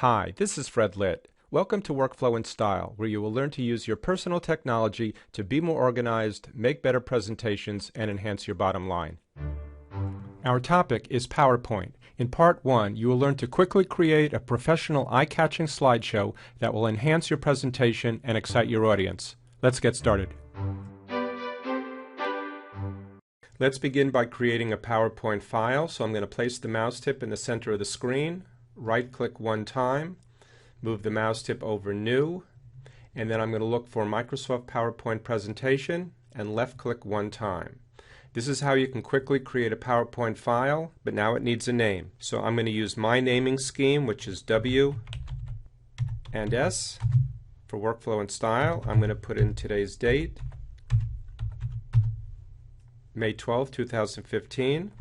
Hi, this is Fred Litt. Welcome to Workflow and Style, where you will learn to use your personal technology to be more organized, make better presentations, and enhance your bottom line. Our topic is PowerPoint. In Part 1, you will learn to quickly create a professional, eye-catching slideshow that will enhance your presentation and excite your audience. Let's get started. Let's begin by creating a PowerPoint file. So I'm going to place the mouse tip in the center of the screen, right-click one time, move the mouse tip over New, and then I'm going to look for Microsoft PowerPoint Presentation and left-click one time. This is how you can quickly create a PowerPoint file, but now it needs a name. So I'm going to use my naming scheme, which is W and S. For Workflow and Style, I'm going to put in today's date, May 12, 2015.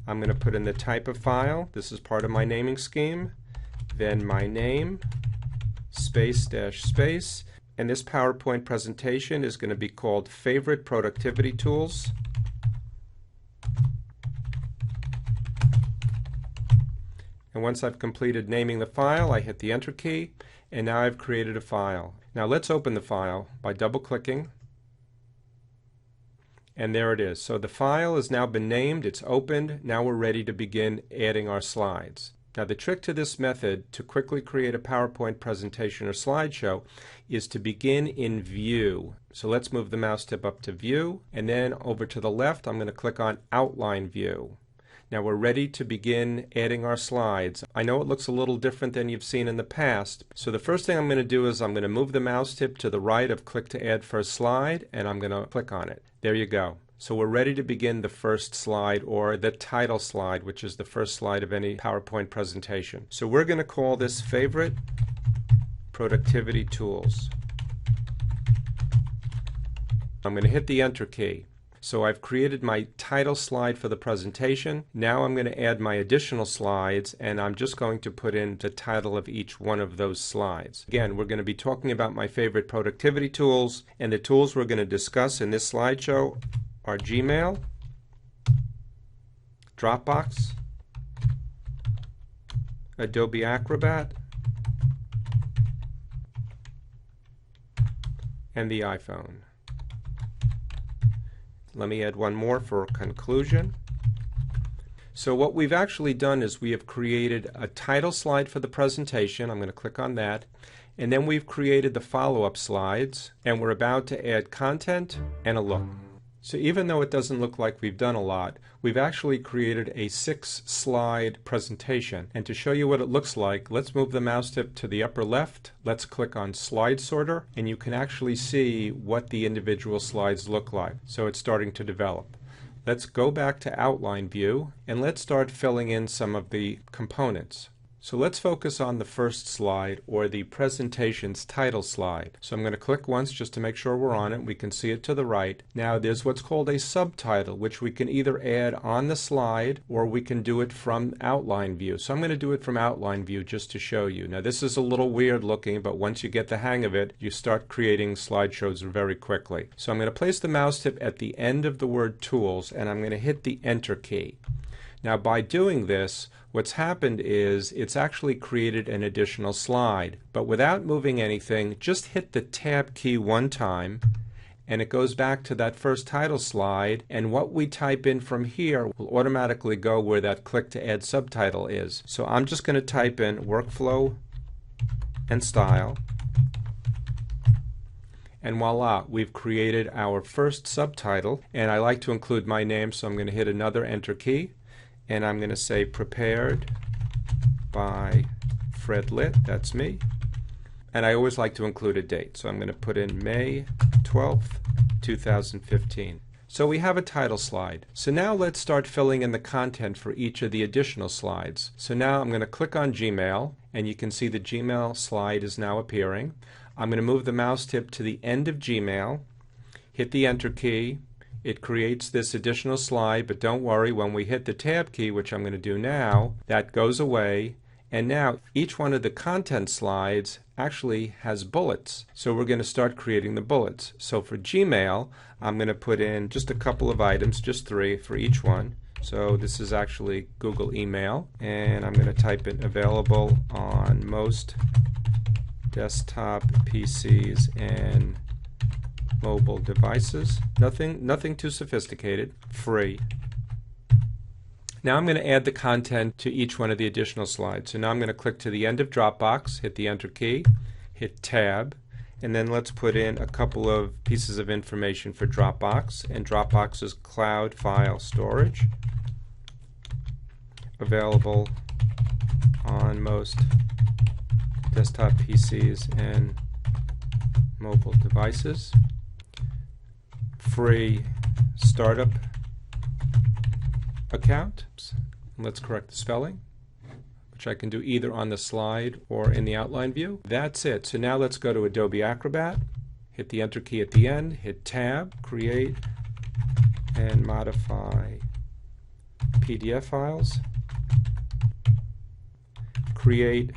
I'm going to put in the type of file. This is part of my naming scheme. Then my name, space dash space. And this PowerPoint presentation is going to be called Favorite Productivity Tools. And once I've completed naming the file, I hit the Enter key, and now I've created a file. Now let's open the file by double-clicking. And there it is. So the file has now been named, it's opened, now we're ready to begin adding our slides. Now the trick to this method to quickly create a PowerPoint presentation or slideshow is to begin in View. So let's move the mouse tip up to View, and then over to the left I'm going to click on Outline View. Now we're ready to begin adding our slides. I know it looks a little different than you've seen in the past, so the first thing I'm going to do is I'm going to move the mouse tip to the right of Click to Add First Slide, and I'm going to click on it. There you go. So we're ready to begin the first slide, or the title slide, which is the first slide of any PowerPoint presentation. So we're going to call this Favorite Productivity Tools. I'm going to hit the Enter key. So I've created my title slide for the presentation. Now I'm going to add my additional slides, and I'm just going to put in the title of each one of those slides. Again, we're going to be talking about my favorite productivity tools, and the tools we're going to discuss in this slideshow are Gmail, Dropbox, Adobe Acrobat, and the iPhone. Let me add one more for conclusion. So what we've actually done is we have created a title slide for the presentation. I'm going to click on that. And then we've created the follow-up slides, and we're about to add content and a look. So even though it doesn't look like we've done a lot, we've actually created a 6-slide presentation. And to show you what it looks like, let's move the mouse tip to the upper left. Let's click on Slide Sorter, and you can actually see what the individual slides look like. So it's starting to develop. Let's go back to Outline View, and let's start filling in some of the components. So let's focus on the first slide, or the presentation's title slide. So I'm going to click once just to make sure we're on it. We can see it to the right. Now there's what's called a subtitle, which we can either add on the slide or we can do it from Outline View. So I'm going to do it from Outline View just to show you. Now this is a little weird looking, but once you get the hang of it, you start creating slideshows very quickly. So I'm going to place the mouse tip at the end of the word Tools, and I'm going to hit the Enter key. Now by doing this, what's happened is it's actually created an additional slide. But without moving anything, just hit the Tab key one time, and it goes back to that first title slide, and what we type in from here will automatically go where that Click to Add Subtitle is. So I'm just going to type in Workflow and Style, and voila, we've created our first subtitle. And I like to include my name, so I'm going to hit another Enter key. And I'm going to say Prepared by Fred Litt, that's me. And I always like to include a date, so I'm going to put in May 12th, 2015. So we have a title slide. So now let's start filling in the content for each of the additional slides. So now I'm going to click on Gmail, and you can see the Gmail slide is now appearing. I'm going to move the mouse tip to the end of Gmail, hit the Enter key. It creates this additional slide, but don't worry, when we hit the Tab key, which I'm going to do now, that goes away. And now each one of the content slides actually has bullets. So we're going to start creating the bullets. So for Gmail, I'm going to put in just a couple of items, just 3 for each one. So this is actually Google email, and I'm going to type in available on most desktop PCs and mobile devices. Nothing too sophisticated. Free. Now I'm going to add the content to each one of the additional slides. So now I'm going to click to the end of Dropbox, hit the Enter key, hit Tab, and then let's put in a couple of pieces of information for Dropbox. And Dropbox's cloud file storage, available on most desktop PCs and mobile devices. Free startup account. Let's correct the spelling, which I can do either on the slide or in the outline view. That's it. So now let's go to Adobe Acrobat, hit the Enter key at the end, hit Tab, create and modify PDF files, create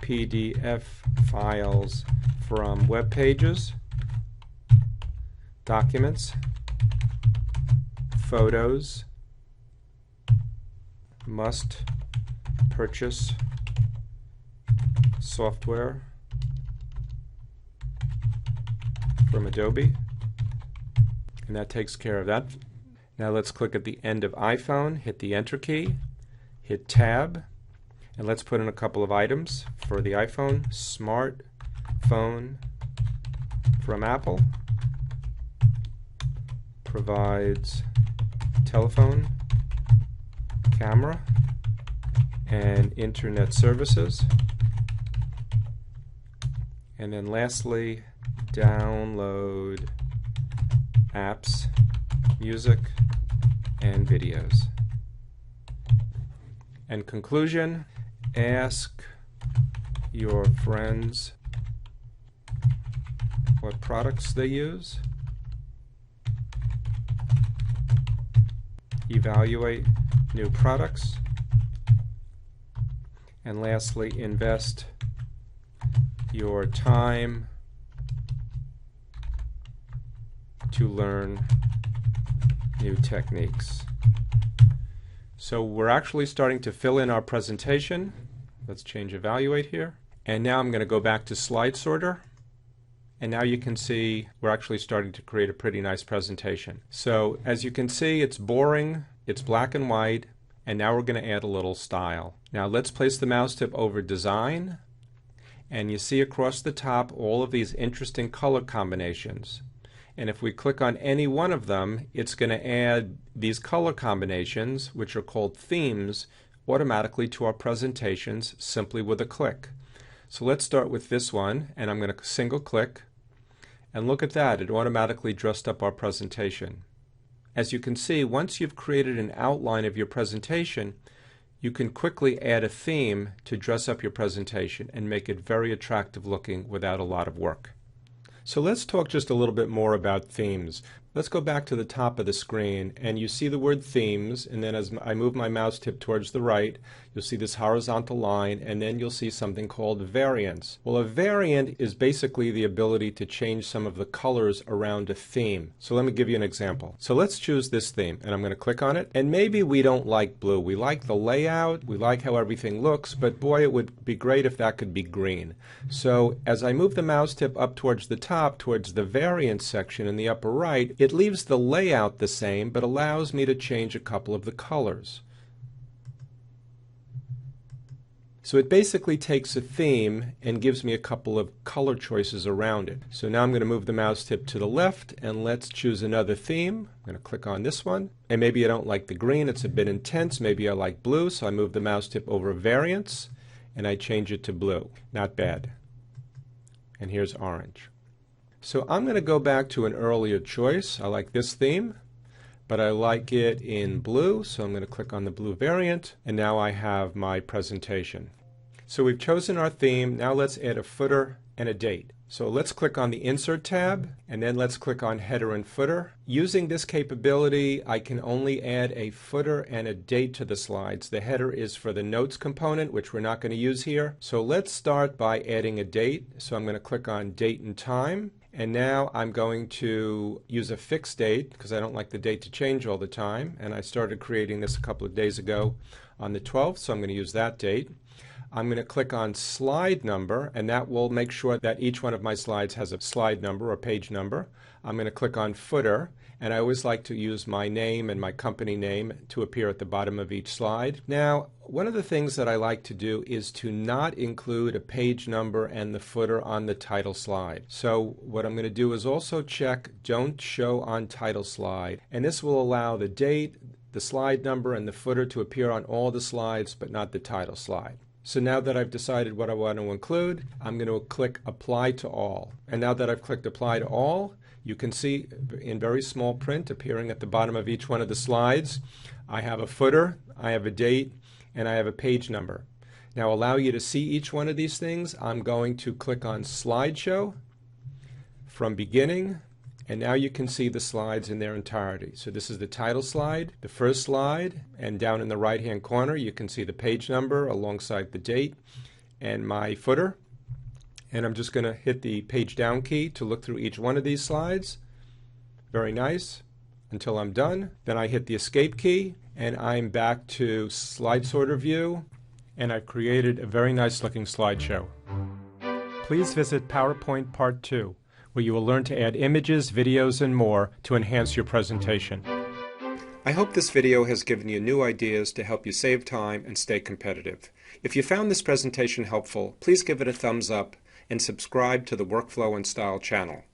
PDF files from web pages, documents, photos, must purchase software from Adobe, and that takes care of that. Now let's click at the end of iPhone, hit the Enter key, hit Tab, and let's put in a couple of items for the iPhone. Smartphone from Apple, provides telephone, camera, and internet services. And then lastly, download apps, music, and videos. And conclusion, ask your friends what products they use. Evaluate new products. And lastly, invest your time to learn new techniques. So we're actually starting to fill in our presentation. Let's change Evaluate here. And now I'm going to go back to Slide Sorter. And now you can see we're actually starting to create a pretty nice presentation. So as you can see, it's boring, it's black and white, and now we're going to add a little style. Now let's place the mouse tip over Design, and you see across the top all of these interesting color combinations. And if we click on any one of them, it's going to add these color combinations, which are called themes, automatically to our presentations simply with a click. So let's start with this one, and I'm going to single click, and look at that, it automatically dressed up our presentation. As you can see, once you've created an outline of your presentation, you can quickly add a theme to dress up your presentation and make it very attractive looking without a lot of work. So let's talk just a little bit more about themes. Let's go back to the top of the screen, and you see the word themes, and then as I move my mouse tip towards the right, you'll see this horizontal line, and then you'll see something called variants. Well, a variant is basically the ability to change some of the colors around a theme. So let me give you an example. So let's choose this theme, and I'm going to click on it, and maybe we don't like blue. We like the layout, we like how everything looks, but boy, it would be great if that could be green. So as I move the mouse tip up towards the top, towards the variants section in the upper right, it leaves the layout the same, but allows me to change a couple of the colors. So it basically takes a theme and gives me a couple of color choices around it. So now I'm going to move the mouse tip to the left, and let's choose another theme. I'm going to click on this one. And maybe I don't like the green, it's a bit intense. Maybe I like blue, so I move the mouse tip over variants, and I change it to blue. Not bad. And here's orange. So I'm going to go back to an earlier choice. I like this theme, but I like it in blue, so I'm going to click on the blue variant, and now I have my presentation. So we've chosen our theme. Now let's add a footer and a date. So let's click on the Insert tab, and then let's click on Header and Footer. Using this capability, I can only add a footer and a date to the slides. The header is for the notes component, which we're not going to use here. So let's start by adding a date. So I'm going to click on Date and Time. And now I'm going to use a fixed date because I don't like the date to change all the time. And I started creating this a couple of days ago on the 12th, so I'm going to use that date. I'm going to click on slide number, and that will make sure that each one of my slides has a slide number or page number. I'm going to click on footer, and I always like to use my name and my company name to appear at the bottom of each slide. Now, one of the things that I like to do is to not include a page number and the footer on the title slide. So what I'm going to do is also check Don't Show on Title Slide, and this will allow the date, the slide number, and the footer to appear on all the slides, but not the title slide. So now that I've decided what I want to include, I'm going to click Apply to All. And now that I've clicked Apply to All, you can see in very small print appearing at the bottom of each one of the slides, I have a footer, I have a date, and I have a page number. Now, allow you to see each one of these things, I'm going to click on Slideshow from beginning, and now you can see the slides in their entirety. So this is the title slide, the first slide, and down in the right-hand corner you can see the page number alongside the date and my footer. And I'm just going to hit the page down key to look through each one of these slides. Very nice. Until I'm done. Then I hit the escape key, and I'm back to slide sorter view, and I've created a very nice looking slideshow. Please visit PowerPoint Part 2. Where you will learn to add images, videos, and more to enhance your presentation. I hope this video has given you new ideas to help you save time and stay competitive. If you found this presentation helpful, please give it a thumbs up and subscribe to the Workflow and Style channel.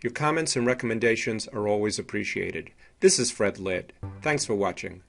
Your comments and recommendations are always appreciated. This is Fred Litt. Thanks for watching.